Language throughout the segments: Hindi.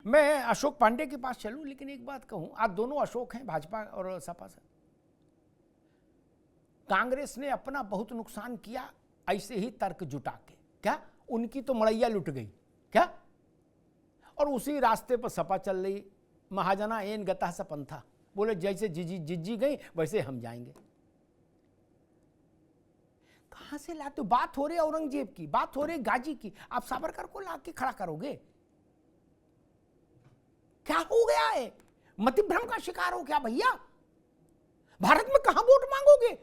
मैं अशोक पांडे के पास चलूं, लेकिन एक बात कहूं, आज दोनों अशोक हैं भाजपा और सपा से। कांग्रेस ने अपना बहुत नुकसान किया ऐसे ही तर्क जुटा के, क्या उनकी तो मड़ैया लुट गई क्या? और उसी रास्ते पर सपा चल रही, महाजना एन गता सपंथा, बोले जैसे जिज्जी गई वैसे हम जाएंगे। कहां से लाते हो? बात हो रही है औरंगजेब की, बात हो रही है गाजी की, आप सावरकर को लाके खड़ा करोगे? क्या हो गया है? मतिभ्रम का शिकार हो क्या भैया? भारत में कहां वोट मांगोगे?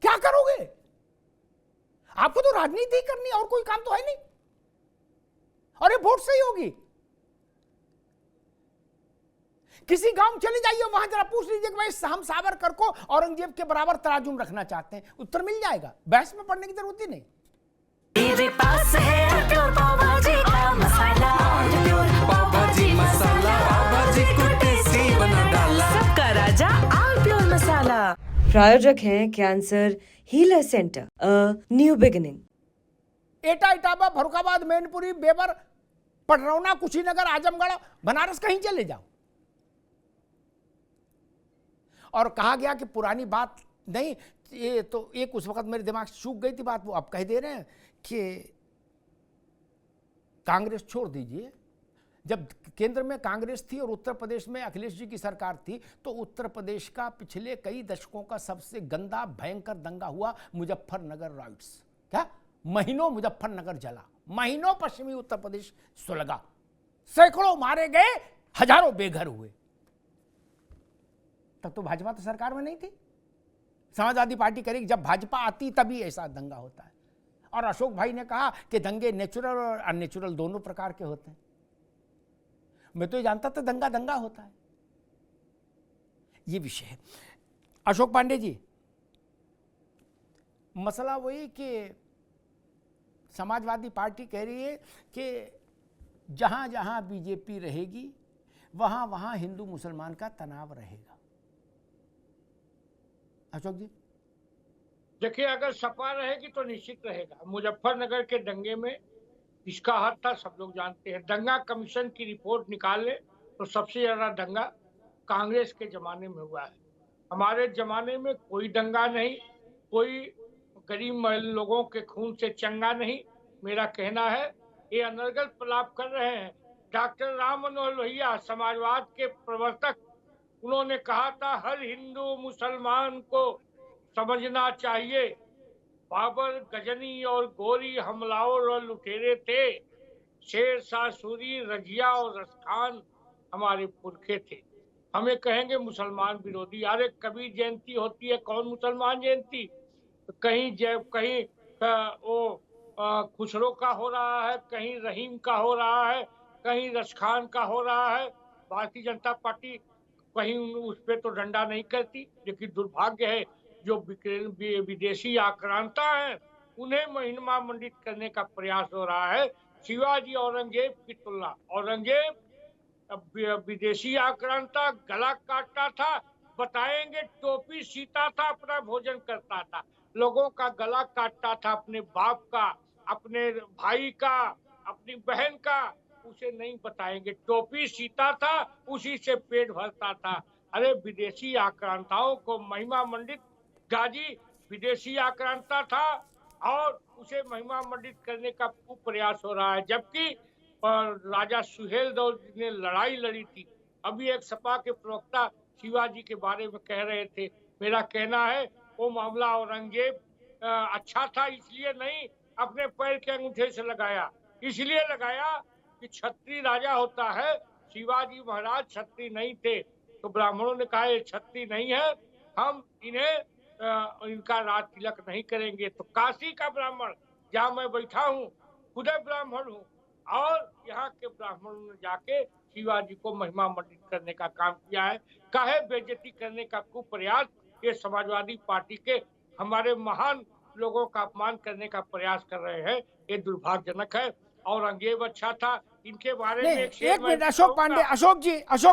क्या करोगे? आपको तो राजनीति ही करनी, और कोई काम तो है नहीं। और ये वोट से ही होगी। किसी गांव में चले जाइए, वहां जरा पूछ लीजिए कि भाई हम सावरकर को औरंगजेब के बराबर तराजू में रखना चाहते हैं, उत्तर मिल जाएगा। बहस में पढ़ने की जरूरत ही नहीं। मेरे पास है प्योर पाव भाजी का मसाला, पाव भाजी मसाला, पाव भाजी को टेस्टी बना डाला। सबका राजा आल प्योर मसाला। प्रायोजक हैं cancer healer centre, a new beginning. Etah, Etawah, Farrukhabad, Mainpuri, Weber, Padrauna, Kushinagar, Azamgarh, Banaras, कहीं चले जाओ। और कहा गया कि पुरानी बात नहीं, ये तो एक उस वक्त मेरे दिमाग से चूक गई थी बात, वो अब कह दे रहे हैं कि कांग्रेस छोड़ दीजिए। जब केंद्र में कांग्रेस थी और उत्तर प्रदेश में अखिलेश जी की सरकार थी, तो उत्तर प्रदेश का पिछले कई दशकों का सबसे गंदा भयंकर दंगा हुआ मुजफ्फरनगर राइट्स। क्या? महीनों मुजफ्फरनगर जला, महीनों पश्चिमी उत्तर प्रदेश सुलगा, सैकड़ों मारे गए, हजारों बेघर हुए। तब तो भाजपा तो सरकार में नहीं थी। समाजवादी पार्टी करेगी, जब भाजपा आती तभी ऐसा दंगा होता है। और अशोक भाई ने कहा कि दंगे नेचुरल और अननेचुरल दोनों प्रकार के होते हैं। मैं तो ये जानता था दंगा दंगा होता है। ये विषय है। अशोक पांडे जी, मसला वही कि समाजवादी पार्टी कह रही है कि जहां जहां बीजेपी रहेगी वहां वहां हिंदू मुसलमान का तनाव रहेगा। अशोक जी, देखिए, अगर सपा रहेगी तो निश्चित रहेगा। मुजफ्फरनगर के दंगे में इसका हाथ था, सब लोग जानते हैं। दंगा कमीशन की रिपोर्ट निकाल ले तो सबसे ज्यादा दंगा कांग्रेस के जमाने में हुआ है। हमारे जमाने में कोई दंगा नहीं, कोई गरीब लोगों के खून से चंगा नहीं। मेरा कहना है ये अनर्गल प्रलाप कर रहे हैं। डॉक्टर राम मनोहर लोहिया, समाजवाद के प्रवर्तक, उन्होंने कहा था हर हिंदू मुसलमान को समझना चाहिए। बाबर, गजनी और गोरी हमलावर और लुटेरे थे। शेर शाह सूरी, रजिया और रसखान हमारे पुरखे थे। हमें कहेंगे मुसलमान विरोधी। अरे कबीर जयंती होती है, कौन मुसलमान जयंती? कहीं वो खुसरो का हो रहा है, कहीं रहीम का हो रहा है, कहीं रसखान का हो रहा है। भारतीय जनता पार्टी कहीं उस पर तो डंडा नहीं करती। लेकिन दुर्भाग्य है जो विदेशी आक्रांता हैं उन्हें महिमा मंडित करने का प्रयास हो रहा है। शिवाजी औरंगजेब की तुलना, औरंगजेब विदेशी आक्रांता, गला काटता था, बताएंगे टोपी सीता था, अपना भोजन करता था, लोगों का गला काटता था, अपने बाप का, अपने भाई का, अपनी बहन का, उसे नहीं बताएंगे। टोपी सीता था, उसी से पेट भरता था। अरे विदेशी आक्रांताओं को महिमा मंडित, गाजी विदेशी आक्रांता था और उसे महिमा मंडित करने का प्रयास हो रहा है। जबकि राजा सुहेल देव ने लड़ाई लड़ी थी। अभी एक सपा के प्रवक्ता शिवाजी के बारे में कह रहे थे। मेरा कहना है वो मामला औरंगजेब अच्छा था इसलिए नहीं, अपने पैर के अंगूठे से लगाया, इसलिए लगाया कि क्षत्रिय राजा होता है। शिवाजी महाराज क्षत्रिय नहीं थे, तो ब्राह्मणों ने कहा ये क्षत्रिय नहीं है, हम इन्हें इनका राज तिलक नहीं करेंगे। तो काशी का ब्राह्मण, जहाँ मैं बैठा हूँ, खुद ब्राह्मण हूँ, और यहाँ के ब्राह्मणों ने जाके शिवाजी को महिमा मंडित करने का काम किया है। काहे बेइज्जती करने का कुप्रयास ये समाजवादी पार्टी के हमारे महान लोगों का अपमान करने का प्रयास कर रहे हैं। ये दुर्भाग्यजनक है। औरंगजेब अच्छा था, इनके बारे में एक मिनट अशोक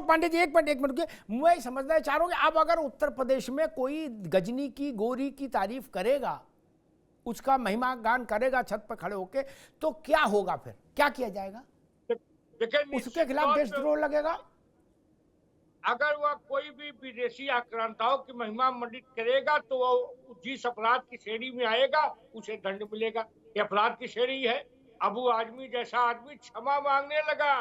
पांडे जी एक मिनट मैं समझना चाह रहा हूँ कि अब अगर उत्तर प्रदेश में कोई गजनी की, गोरी की तारीफ करेगा उसका महिमा गान करेगा छत पर खड़े होके, तो क्या होगा फिर, क्या किया जाएगा? देखिए, उसके खिलाफ देशद्रोह लगेगा। अगर वह कोई भी विदेशी आक्रांताओं की महिमा मंडित करेगा तो वह जिस अपराध की श्रेणी में आएगा उसे दंड मिलेगा। ये अपराध की श्रेणी है। अबू आजमी जैसा आदमी क्षमा मांगने लगा,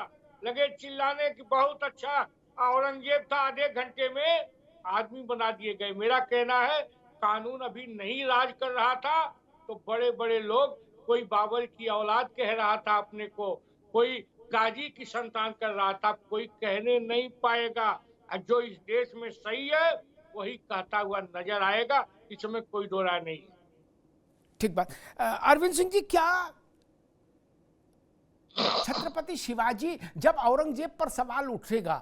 लगे चिल्लाने की बहुत अच्छा औरंगजेब था, आधे घंटे में आदमी बना दिए गए। मेरा कहना है कानून अभी नहीं राज कर रहा था तो बड़े बड़े लोग, कोई बाबर की औलाद कह रहा था अपने को, कोई गाजी की संतान कर रहा था, कोई कहने नहीं पाएगा। जो इस देश में सही है वही कहता हुआ नजर आएगा, इसमें कोई दो राय नहीं है। ठीक बात। अरविंद सिंह जी, क्या छत्रपति शिवाजी जब औरंगजेब पर सवाल उठेगा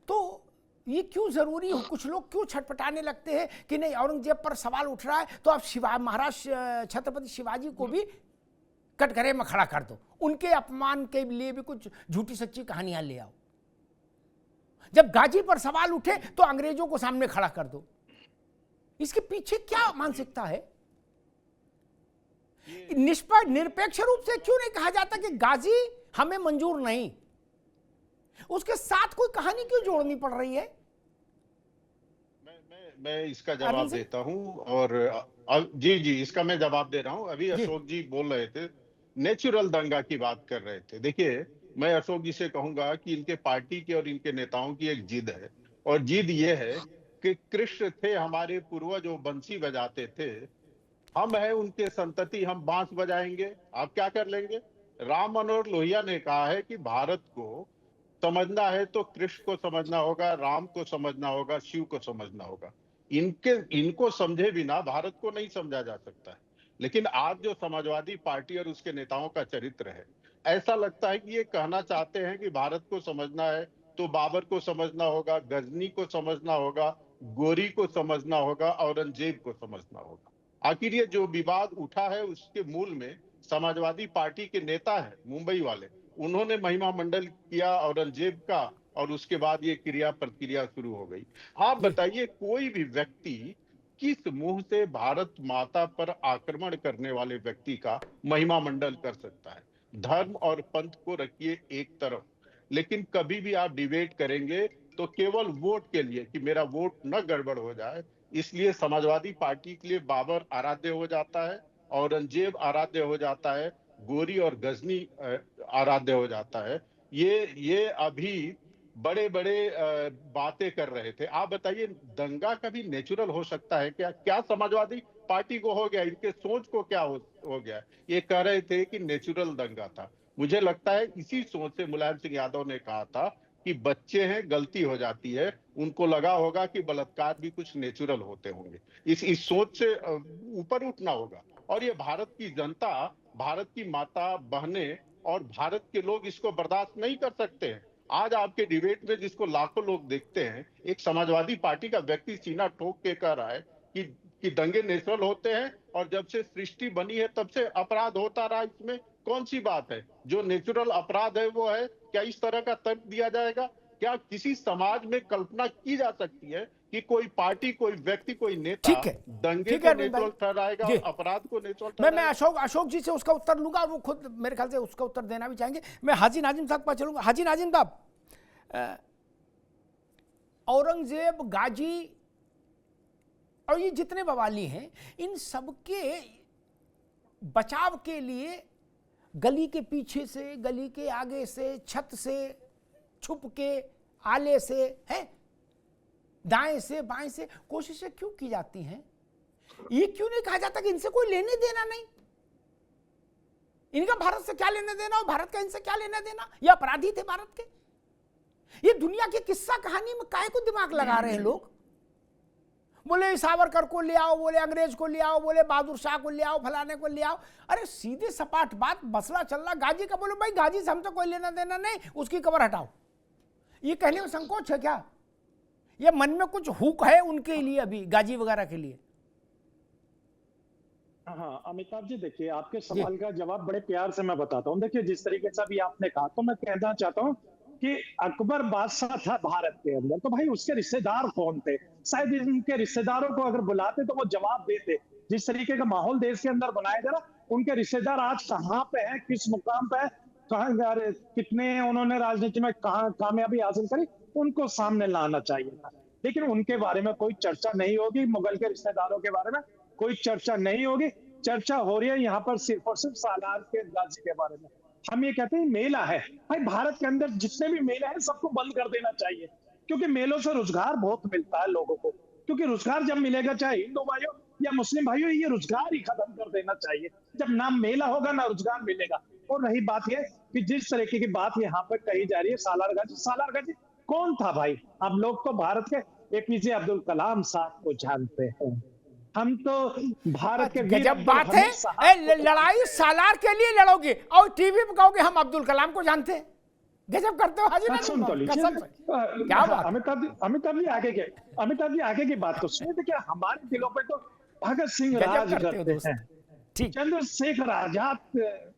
तो ये क्यों जरूरी हो, कुछ लोग क्यों छटपटाने लगते हैं कि नहीं औरंगजेब पर सवाल उठ रहा है तो आप महाराज छत्रपति शिवाजी को भी कटघरे में खड़ा कर दो, उनके अपमान के लिए भी कुछ झूठी सच्ची कहानियां ले आओ। जब गाजी पर सवाल उठे तो अंग्रेजों को सामने खड़ा कर दो। इसके पीछे क्या मानसिकता है? निरपेक्ष रूप से क्यों नहीं कहा जाता कि गाजी हमें मंजूर नहीं? उसके साथ कोई कहानी क्यों जोड़नी पड़ रही है? मैं इसका जवाब देता हूं। और जी इसका मैं जवाब दे रहा हूं। अभी अशोक जी बोल रहे थे, नेचुरल दंगा की बात कर रहे थे। देखिए, मैं अशोक जी से कहूंगा कि इनके पार्टी के और इनके नेताओं की एक जिद है, और जिद ये है कि कृष्ण थे हमारे पूर्वज जो बंसी बजाते थे, हम है उनके संतति, हम बांस बजाएंगे, आप क्या कर लेंगे? राम मनोहर लोहिया ने कहा है कि भारत को समझना है तो कृष्ण को समझना होगा, राम को समझना होगा, शिव को समझना होगा। इनको समझे बिना भारत को नहीं समझा जा सकता है। लेकिन आज जो समाजवादी पार्टी और उसके नेताओं का चरित्र है, ऐसा लगता है कि ये कहना चाहते हैं कि भारत को समझना है तो बाबर को समझना होगा, गजनी को समझना होगा, गोरी को समझना होगा, औरंगजेब को समझना होगा। आखिर ये जो विवाद उठा है उसके मूल में समाजवादी पार्टी के नेता है मुंबई वाले, उन्होंने महिमा मंडल किया औरंगजेब का, और उसके बाद ये क्रिया प्रतिक्रिया शुरू हो गई। आप बताइए, कोई भी व्यक्ति किस मुंह से भारत माता पर आक्रमण करने वाले व्यक्ति का महिमा मंडल कर सकता है? धर्म और पंथ को रखिए एक तरफ, लेकिन कभी भी आप डिबेट करेंगे तो केवल वोट के लिए कि मेरा वोट न गड़बड़ हो जाए, इसलिए समाजवादी पार्टी के लिए बाबर आराध्य हो जाता है, औरंगजेब आराध्य हो जाता है, गोरी और गजनी आराध्य हो जाता है। ये अभी बड़े बड़े बातें कर रहे थे। आप बताइए, दंगा कभी नेचुरल हो सकता है क्या? क्या समाजवादी पार्टी को हो गया, इनके सोच को क्या हो गया? ये कह रहे थे कि नेचुरल दंगा था। मुझे लगता है इसी सोच से मुलायम सिंह यादव ने कहा था कि बच्चे हैं, गलती हो जाती है, उनको लगा होगा कि बलात्कार भी कुछ नेचुरल होते होंगे। इस सोच से ऊपर उठना होगा। और ये भारत की जनता, भारत की माता बहनें और भारत के लोग इसको बर्दाश्त नहीं कर सकते हैं। आज आपके डिबेट में जिसको लाखों लोग देखते हैं, एक समाजवादी पार्टी का व्यक्ति सीना ठोक के कह रहा है कि दंगे नेचुरल होते हैं और जब से सृष्टि बनी है तब से अपराध होता रहा। इसमें कौन सी बात है? जो नेचुरल अपराध है वो है। क्या इस तरह का तर्क दिया जाएगा? क्या किसी समाज में कल्पना की जा सकती है कि कोई पार्टी, कोई व्यक्ति, कोई नेता दंगे को नेचुरल ठहराएगा और अपराध को नेचुरल ठहराएगा? मैं अशोक जी से उसका उत्तर लूंगा और वो खुद मेरे ख्याल से उसका उत्तर देना भी चाहेंगे। मैं हाजी नाजिम साहब पर चलूंगा। हाजी नाजिम साहब, औरंगजेब, गाजी और ये जितने बवाली हैं, इन सबके बचाव के लिए गली के पीछे से, गली के आगे से, छत से, छुप के, आले से, है दाएं से, बाएं से कोशिशें क्यों की जाती हैं? ये क्यों नहीं कहा जाता कि इनसे कोई लेने देना नहीं? इनका भारत से क्या लेना देना और भारत का इनसे क्या लेना देना? ये अपराधी थे भारत के। ये दुनिया की किस्सा कहानी में काहे को दिमाग लगा रहे हैं लोग? बोले सावरकर को ले आओ, बोले अंग्रेज को ले आओ, बोले बहादुर शाह को ले आओ, फलाने को ले आओ। अरे सीधे सपाट बात, मसला चल रहा गाजी का, बोलो भाई गाजी से हमसे कोई लेना देना नहीं, उसकी कब्र हटाओ। ये कहने में संकोच है क्या? ये मन में कुछ हुक है उनके लिए अभी, गाजी वगैरह के लिए? हाँ अमिताभ जी, देखिए आपके सवाल का जवाब बड़े प्यार से मैं बताता हूँ। देखिए जिस तरीके से अभी आपने कहा, तो मैं कहना चाहता हूँ कि अकबर बादशाह था भारत के अंदर, तो भाई उसके रिश्तेदार कौन थे? शायद इनके रिश्तेदारों को अगर बुलाते तो वो जवाब देते जिस तरीके का माहौल देश के अंदर बनाया जा रहा, उनके रिश्तेदार आज कहाँ पे हैं, किस मुकाम पे है, कहाँ कितने उन्होंने राजनीति में कहाँ कामयाबी हासिल करी, उनको सामने लाना चाहिए था। लेकिन उनके बारे में कोई चर्चा नहीं होगी, मुगल के रिश्तेदारों के बारे में कोई चर्चा नहीं होगी। चर्चा हो रही है यहाँ पर सिर्फ और सिर्फ सालार के गाजी के बारे में। हम ये कहते हैं मेला है भाई, भारत के अंदर जितने भी मेले हैं सबको बंद कर देना चाहिए, क्योंकि मेलों से रोजगार बहुत मिलता है लोगों को। क्योंकि रोजगार जब मिलेगा, चाहे हिंदू भाइयों या मुस्लिम भाइयों, ये रोजगार ही खत्म कर देना चाहिए। जब ना मेला होगा ना रोजगार मिलेगा। और रही बात यह कि जिस तरीके की बात यहाँ पर कही जा रही है सालार गाजी कौन था भाई? हम लोग तो भारत के एपीजे अब्दुल कलाम साहब को जानते हैं। हम तो भारत के गजब बात है, लड़ाई सालार के लिए लड़ोगे और टीवी पे कहोगे हम अब्दुल कलाम को जानते हैं। गजब करते हो हाजी सुन तो लीजिए, क्या बात। अमिताभ जी आगे की बात तो सुनिए। देखिए हमारे दिलों पे तो भगत सिंह राज करते हैं, चंद्रशेखर आजाद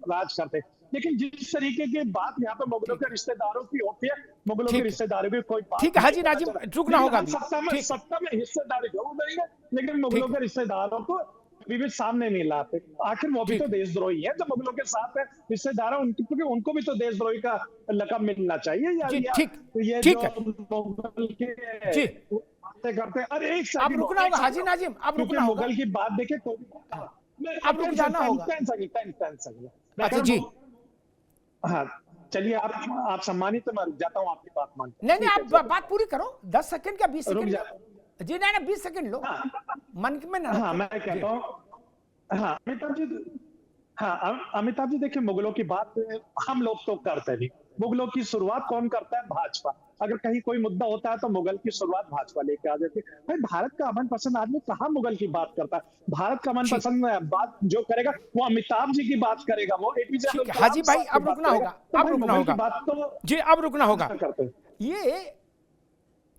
राज करते हैं, लेकिन जिस तरीके की बात यहाँ पे मुगलों के रिश्तेदारों की होती है, मुगलों के रिश्तेदारों की कोई बात ठीक है हाजी नाजिम, रुकना होगा। सत्ता में हिस्सेदारी जरूर देंगे, लेकिन मुगलों के रिश्तेदारों को अभी भी सामने नहीं लाते। आखिर वो भी तो देशद्रोही है जो मुगलों के साथ है रिश्तेदार, उनको भी तो देशद्रोही का लक़ब मिलना चाहिए। ये जो मुगल के बातें करते हैं। अरे एक अब रुकना होगा हाजी नाजिम, अब रुकना होगा। मुगल की बात देखे अब रुक जाना होगा। अच्छा जी, हाँ चलिए, आप सम्मानित, तो मैं रुक जाता हूँ आपकी बात मान। नहीं आप बात पूरी करो, 10 सेकंड क्या 20 सेकंड जी? नहीं 20 सेकंड लो। मन में ना। हाँ मैं कहता हूँ, हाँ अमिताभ जी देखिए, मुगलों की बात हम लोग तो करते नहीं। मुगलों की शुरुआत कौन करता है? भाजपा। अगर कहीं कोई मुद्दा होता है तो मुगल की शुरुआत भाजपा लेके आ जाती है। भाई भारत का अमन पसंद आदमी कहाँ मुगल की बात करता है? भारत का अमन पसंद बात जो करेगा वो अमिताभ जी की बात करेगा, वो एपीजे अब्दुल कलाम। हाजी भाई अब रुकना होगा, अब रुकना होगा बात तो जी, अब रुकना होगा। ये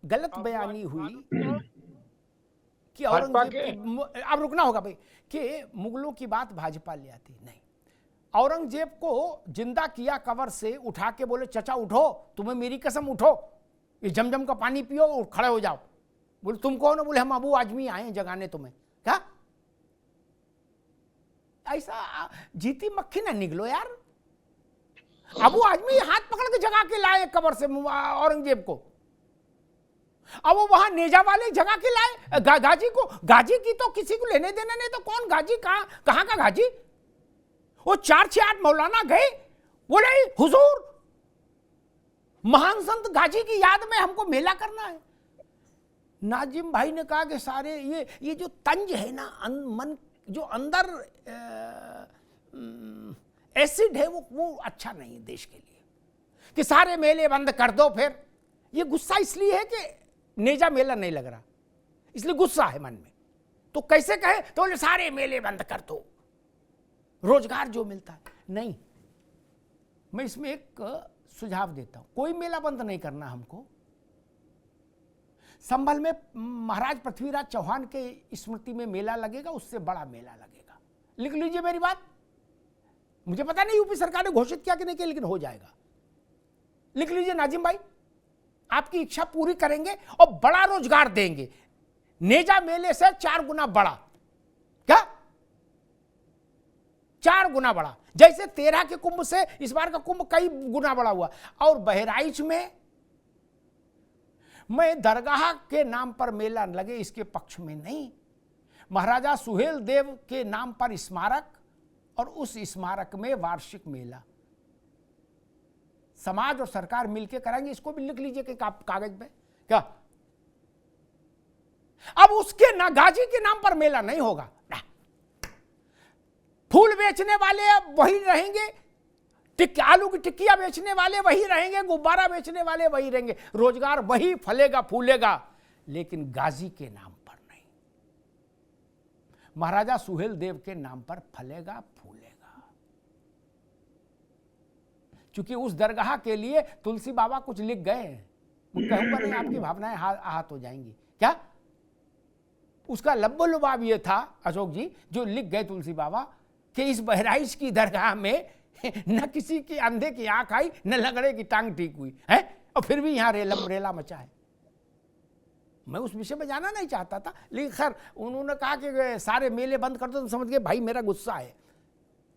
गलत बयानी हुई कि औरंगजेब, अब रुकना होगा भाई, कि मुगलों की बात भाजपा ले आती नहीं। औरंगजेब को जिंदा किया कबर से, उठा के बोले चचा उठो, तुम्हें मेरी कसम उठो, ये जमजम का पानी पियो और खड़े हो जाओ। बोले तुम कौन हो? बोले हम अबू आजमी आए हैं जगाने तुम्हें। क्या ऐसा जीती मक्खी ना निकलो यार। अबू आजमी हाथ पकड़ के जगा के लाए कबर से औरंगजेब को। अब वो वहां नेजा वाले जगह के लाए गाजी को। गाजी की तो किसी को लेने देना नहीं, तो कौन गाजी, कहां का गाजी? वो 4-6-8 मौलाना गए, बोले हुजूर महान संत गाजी की याद में हमको मेला करना है। नाजिम भाई ने कहा कि सारे ये जो तंज है ना, मन जो अंदर एसिड है, वो अच्छा नहीं है देश के लिए, कि सारे मेले बंद कर दो। फिर ये गुस्सा इसलिए है कि नेजा मेला नहीं लग रहा, इसलिए गुस्सा है मन में। तो कैसे कहे? तो बोले सारे मेले बंद कर दो, रोजगार जो मिलता है नहीं। मैं इसमें एक सुझाव देता हूं, कोई मेला बंद नहीं करना हमको। संभल में महाराज पृथ्वीराज चौहान के स्मृति में मेला लगेगा, उससे बड़ा मेला लगेगा। लिख लीजिए मेरी बात। मुझे पता नहीं यूपी सरकार ने घोषित किया कि नहीं किया, लेकिन हो जाएगा। लिख लीजिए नाजिम भाई, आपकी इच्छा पूरी करेंगे और बड़ा रोजगार देंगे। नेजा मेले से 4 गुना बड़ा। क्या? 4 गुना बड़ा। जैसे 13 के कुंभ से इस बार का कुंभ कई गुना बड़ा हुआ। और बहराइच में मैं दरगाह के नाम पर मेला लगे इसके पक्ष में नहीं। महाराजा सुहेल देव के नाम पर स्मारक और उस स्मारक में वार्षिक मेला समाज और सरकार मिलकर कराएंगे। इसको भी लिख लीजिए कि कागज पे। क्या? अब उसके ना गाजी के नाम पर मेला नहीं होगा। फूल बेचने वाले वही रहेंगे, आलू की टिक्कियां बेचने वाले वही रहेंगे, गुब्बारा बेचने वाले वही रहेंगे, रोजगार वही फलेगा फूलेगा, लेकिन गाजी के नाम पर नहीं, महाराजा सुहेल देव के नाम पर फलेगा फूलेगा। क्योंकि उस दरगाह के लिए तुलसी बाबा कुछ लिख गए हैं, मैं कहूंगा नहीं, आपकी भावनाएं आहत हो जाएंगी। क्या उसका लब्बो लुबाब ये था अशोक जी, जो लिख गए तुलसी बाबा कि इस बहराइच की दरगाह में न किसी की अंधे की आंख आई, न लगड़े की टांग ठीक हुई है, और फिर भी यहां रेला मचा है। मैं उस विषय में जाना नहीं चाहता था, लेकिन खैर उन्होंने कहा कि सारे मेले बंद कर दो, तो समझ गए भाई मेरा गुस्सा है।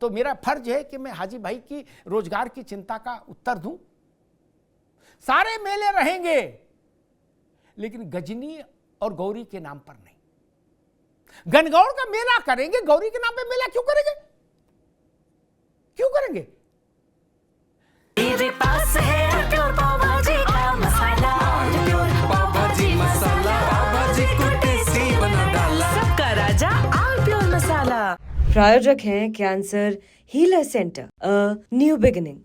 तो मेरा फर्ज है कि मैं हाजी भाई की रोजगार की चिंता का उत्तर दूं। सारे मेले रहेंगे, लेकिन गजनी और गौरी के नाम पर नहीं। गणगौर का मेला करेंगे, गौरी के नाम पे मेला क्यों करेंगे? क्यों करेंगे? मेरे पास है प्योर पाव भाजी का मसाला, पाव भाजी मसाला, पाव भाजी को टेस्टी बना डाला। सबका राजा आल प्योर मसाला। प्रायोजक हैं cancer healer centre, a new beginning.